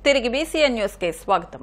తిరిగి BCN news కి స్వాగతం.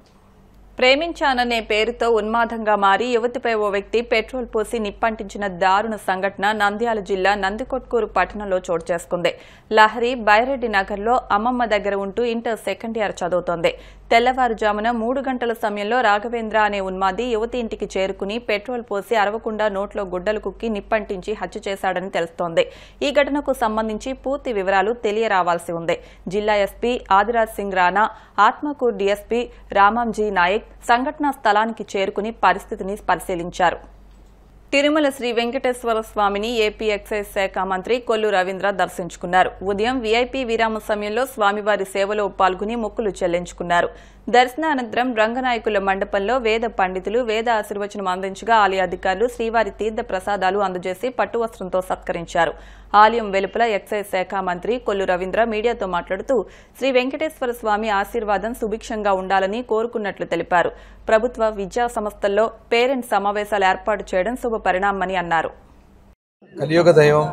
ప్రేమించాననే పేరుతో ఉన్మాదంగా మారి యువతిపై ఓ వ్యక్తి పెట్రోల్ పోసి నిప్పంటించిన దారుణ సంఘటన నంద్యాల జిల్లా నందికొట్కూరు పట్టణంలో చోటు చేసుకుంది. లహరి బైరెడ్డి నగర్లో అమ్మమ్మ దగ్గర ఉంటూ ఇంటర్ సెకండ్ ఇయర్ చదువుతోంది. తెల్లవారుజామున 3 గంటల సమయంలో రాఘవేంద్ర అనే ఉన్మాది యువతి ఇంటికి చేరుకుని పెట్రోల్ పోసి అరవకుండా నోట్లో గుడ్డలు కుక్కి నిప్పంటించి హత్య చేశాడని తెలుస్తోంది. ఈ ఘటనకు సంబంధించి పూర్తి వివరాలు తెలియరావాల్సి ఉంది. జిల్లా ఎస్పీ ఆదిరాజ్ సింగ్ రాణా, ఆత్మకూరు డీఎస్పీ రామాంజీ నాయక్ సంఘటనా స్థలానికి చేరుకుని పరిస్థితిని పరిశీలించారు. తిరుమల శ్రీ వెంకటేశ్వర స్వామిని ఏపీ ఎక్సైజ్ శాఖ మంత్రి కొల్లు రవీంద్ర దర్శించుకున్నారు. ఉదయం వీఐపీ విరామ సమయంలో స్వామివారి సేవలో పాల్గొని మొక్కులు చెల్లించుకున్నారు. దర్శనానంతరం రంగనాయకుల మండపంలో వేద పండితులు వేద ఆశీర్వచనం అందించగా ఆలయ అధికారులు శ్రీవారి తీర్థ ప్రసాదాలు అందజేసి పట్టువస్త్రంతో సత్కరించారు. ఆలయం వెలుపల ఎక్సైజ్ శాఖ మంత్రి కొల్లు రవీంద్ర మీడియాతో మాట్లాడుతూ శ్రీ వెంకటేశ్వర స్వామి ఆశీర్వాదం సుభిక్షంగా ఉండాలని కోరుకున్నట్లు తెలిపారు. ప్రభుత్వ విద్యా సంస్థల్లో పేరెంట్స్ సమావేశాలు ఏర్పాటు చేయడం శుభ పరిణామని అన్నారు. కలియుగ దైవం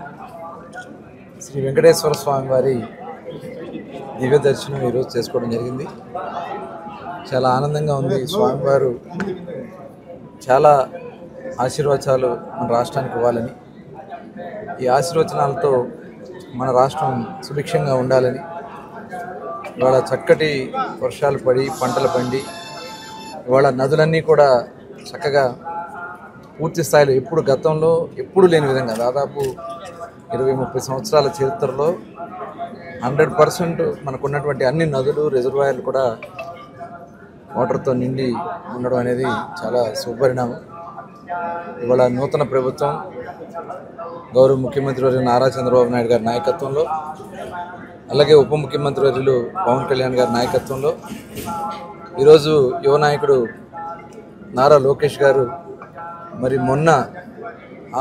శ్రీ వెంకటేశ్వర స్వామి వారి దివ్య దర్శనం ఈరోజు చేసుకోవడం జరిగింది. చాలా ఆనందంగా ఉంది. స్వామివారు చాలా ఆశీర్వచనాలు మన రాష్ట్రానికి ఇవ్వాలని, ఈ ఆశీర్వచనాలతో మన రాష్ట్రం సుభిక్షంగా ఉండాలని, ఇవాళ చక్కటి వర్షాలు పడి పంటలు పండి ఇవాళ నదులన్నీ కూడా చక్కగా పూర్తి స్థాయిలో గతంలో ఎప్పుడు లేని విధంగా దాదాపు 20-30 సంవత్సరాల చరిత్రలో 100% మనకున్నటువంటి అన్ని నదులు రిజర్వాయర్లు కూడా వాటర్తో నిండి ఉండడం అనేది చాలా శుభపరిణామం. ఇవాళ నూతన ప్రభుత్వం గౌరవ ముఖ్యమంత్రి వర్యులు నారా చంద్రబాబు నాయుడు గారి నాయకత్వంలో, అలాగే ఉప ముఖ్యమంత్రి వర్యులు పవన్ కళ్యాణ్ గారి నాయకత్వంలో ఈరోజు యువ నాయకుడు నారా లోకేష్ గారు మరి మొన్న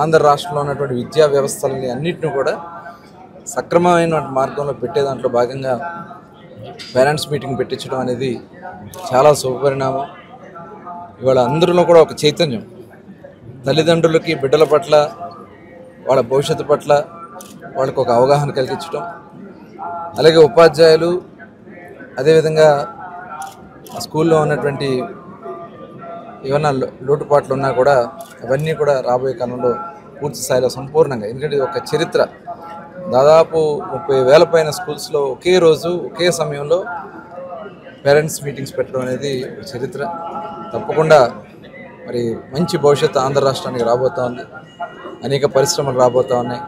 ఆంధ్ర రాష్ట్రంలో ఉన్నటువంటి విద్యా వ్యవస్థలని అన్నింటినీ కూడా సక్రమమైన మార్గంలో పెట్టే దాంట్లో భాగంగా పేరెంట్స్ మీటింగ్ పెట్టించడం అనేది చాలా శుభపరిణామం. ఇవాళ అందరిలో కూడా ఒక చైతన్యం, తల్లిదండ్రులకి బిడ్డల పట్ల, వాళ్ళ భవిష్యత్తు పట్ల వాళ్ళకు ఒక అవగాహన కలిగించడం, అలాగే ఉపాధ్యాయులు అదేవిధంగా స్కూల్లో ఉన్నటువంటి ఏమైనా లోటుపాట్లు ఉన్నా కూడా అవన్నీ కూడా రాబోయే కాలంలో పూర్తి స్థాయిలో సంపూర్ణంగా, ఎందుకంటే ఇది ఒక చరిత్ర. దాదాపు 30,000 పైన స్కూల్స్లో ఒకే రోజు ఒకే సమయంలో పేరెంట్స్ మీటింగ్స్ పెట్టడం అనేది చరిత్ర. తప్పకుండా మరి మంచి భవిష్యత్తు ఆంధ్ర రాష్ట్రానికి రాబోతూ ఉంది. అనేక పరిశ్రమలు రాబోతూ ఉన్నాయి.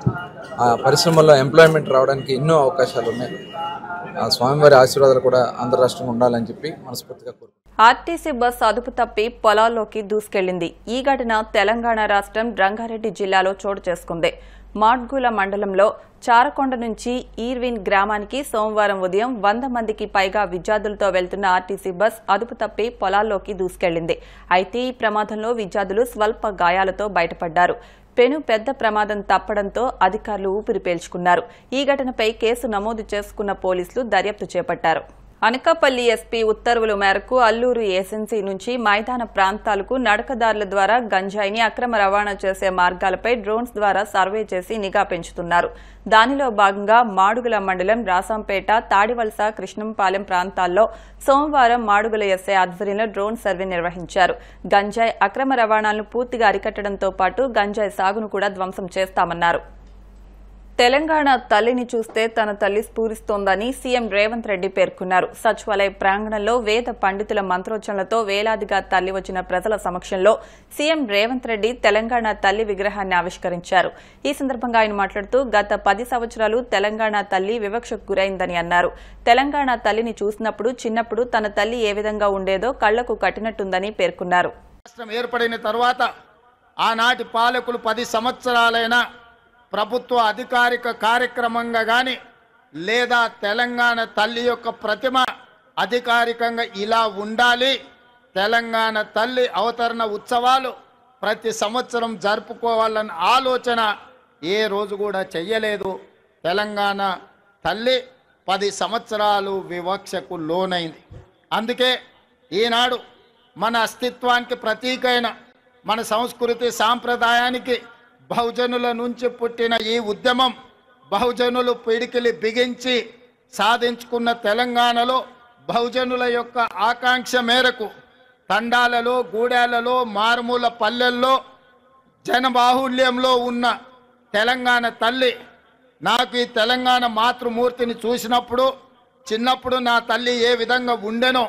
ఆ పరిశ్రమల్లో ఎంప్లాయ్మెంట్ రావడానికి ఎన్నో అవకాశాలు ఉన్నాయి. ఆ స్వామివారి ఆశీర్వాదాలు కూడా ఆంధ్ర రాష్ట్రంలో ఉండాలని చెప్పి మనస్ఫూర్తిగా కోరుకుంటున్నాను. ఆర్టీసీ బస్ అదుపు తప్పి పొలాల్లోకి దూసుకెళ్లింది. ఈ ఘటన తెలంగాణ రాష్ట్రం రంగారెడ్డి జిల్లాలో చోటు చేసుకుంది. మాడ్గుల మండలంలో చారకొండ నుంచి ఈర్విన్ గ్రామానికి సోమవారం ఉదయం 100 మందికి పైగా విద్యార్థులతో వెళ్తున్న ఆర్టీసీ బస్ అదుపు తప్పి పొలాల్లోకి దూసుకెళ్లింది. అయితే ఈ ప్రమాదంలో విద్యార్థులు స్వల్ప గాయాలతో బయటపడ్డారు. పెద్ద ప్రమాదం తప్పడంతో అధికారులు ఊపిరి పీల్చుకున్నారు. ఈ ఘటనపై కేసు నమోదు చేసుకున్న పోలీసులు దర్యాప్తు చేపట్టారు. అనకాపల్లి ఎస్పీ ఉత్తర్వుల మేరకు అల్లూరు ఏజెన్సీ నుంచి మైదాన ప్రాంతాలకు నడకదారుల ద్వారా గంజాయిని అక్రమ రవాణా చేసే మార్గాలపై డ్రోన్స్ ద్వారా సర్వే చేసి నిఘా పెంచుతున్నారు. దానిలో భాగంగా మాడుగుల మండలం రాసంపేట, తాడివలస, కృష్ణంపాలెం ప్రాంతాల్లో సోమవారం మాడుగుల ఎస్ఐ ఆధ్వర్యంలో డ్రోన్ సర్వే నిర్వహించారు. గంజాయి అక్రమ రవాణాలను పూర్తిగా అరికట్టడంతో పాటు గంజాయి సాగును కూడా ధ్వంసం చేస్తామన్నారు. తెలంగాణ తల్లిని చూస్తే తన తల్లి స్ఫూరిస్తోందని సీఎం రేవంత్ రెడ్డి పేర్కొన్నారు. సచివాలయ ప్రాంగణంలో వేద పండితుల మంత్రోచ్చరణలతో వేలాదిగా తల్లి వచ్చిన ప్రజల సమక్షంలో సీఎం రేవంత్ రెడ్డి తెలంగాణ తల్లి విగ్రహాన్ని ఆవిష్కరించారు. ఈ సందర్భంగా ఆయన మాట్లాడుతూ గత 10 సంవత్సరాలు తెలంగాణ తల్లి వివక్షకు గురైందని అన్నారు. తెలంగాణ తల్లిని చూసినప్పుడు చిన్నప్పుడు తన తల్లి ఏ విధంగా ఉండేదో కళ్లకు కట్టినట్టుందని పేర్కొన్నారు. రాష్ట్రం ఏర్పడిన తర్వాత ఆనాటి పాలకులు 10 సంవత్సరాలైనా ప్రభుత్వ అధికారిక కార్యక్రమంగా కానీ లేదా తెలంగాణ తల్లి యొక్క ప్రతిమ అధికారికంగా ఇలా ఉండాలి, తెలంగాణ తల్లి అవతరణ ఉత్సవాలు ప్రతి సంవత్సరం జరుపుకోవాలన్న ఆలోచన ఏ రోజు కూడా చెయ్యలేదు. తెలంగాణ తల్లి 10 సంవత్సరాలు వివక్షకు లోనైంది. అందుకే ఈనాడు మన అస్తిత్వానికి ప్రతీకైన మన సంస్కృతి సాంప్రదాయానికి బహుజనుల నుంచి పుట్టిన ఈ ఉద్యమం బహుజనులు పిడికిలి బిగించి సాధించుకున్న తెలంగాణలో బహుజనుల యొక్క ఆకాంక్ష మేరకు తండాలలో, గూడాలలో, మారుమూల పల్లెల్లో, జనబాహుల్యంలో ఉన్న తెలంగాణ తల్లి, నాకు ఈ తెలంగాణ మాతృమూర్తిని చూసినప్పుడు, చిన్నప్పుడు నా తల్లి ఏ విధంగా ఉండెనో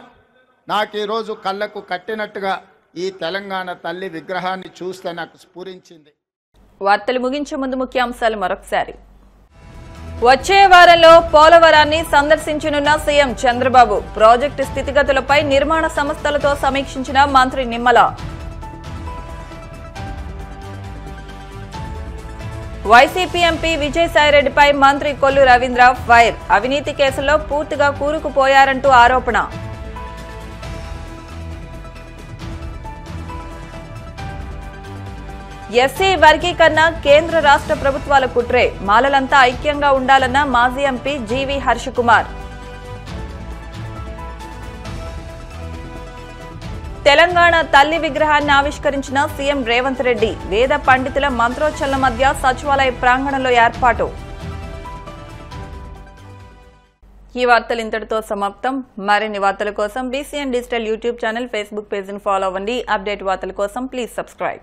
నాకు ఈరోజు కళ్ళకు కట్టినట్టుగా ఈ తెలంగాణ తల్లి విగ్రహాన్ని చూస్తే నాకు స్ఫురించింది. వార్తలు ముగించే ముందు ముఖ్యాంశాలు మరొకసారి. వచ్చే వారంలో పోలవరాన్ని సందర్శించనున్న సీఎం చంద్రబాబు. ప్రాజెక్టు స్థితిగతులపై నిర్మాణ సంస్థలతో సమీక్షించిన మంత్రి నిమ్మల. వైసీపీ ఎంపీ విజయసాయిరెడ్డిపై మంత్రి కొల్లు రవీంద్ర ఫైర్. అవినీతి కేసులో పూర్తిగా కూరుకుపోయారంటూ ఆరోపణ. ఎస్సీ వర్గీకరణ కేంద్ర రాష్ట్ర ప్రభుత్వాల కుట్రే. మాలలంతా ఐక్యంగా ఉండాలన్న మాజీ ఎంపీ జీవీ హర్షకుమార్. తెలంగాణ తల్లి విగ్రహాన్ని ఆవిష్కరించిన సీఎం రేవంత్ రెడ్డి. వేద పండితుల మంత్రోచ్చరణ మధ్య సచివాలయ ప్రాంగణంలో ఏర్పాటు. ఈ వార్తలు ఇంతటితో సమాప్తం. మరిన్ని వార్తల కోసం BCN digital YouTube channel, Facebook పేజీని ఫాలో అవ్వండి. అప్డేట్ వార్తల కోసం ప్లీజ్ సబ్స్క్రైబ్.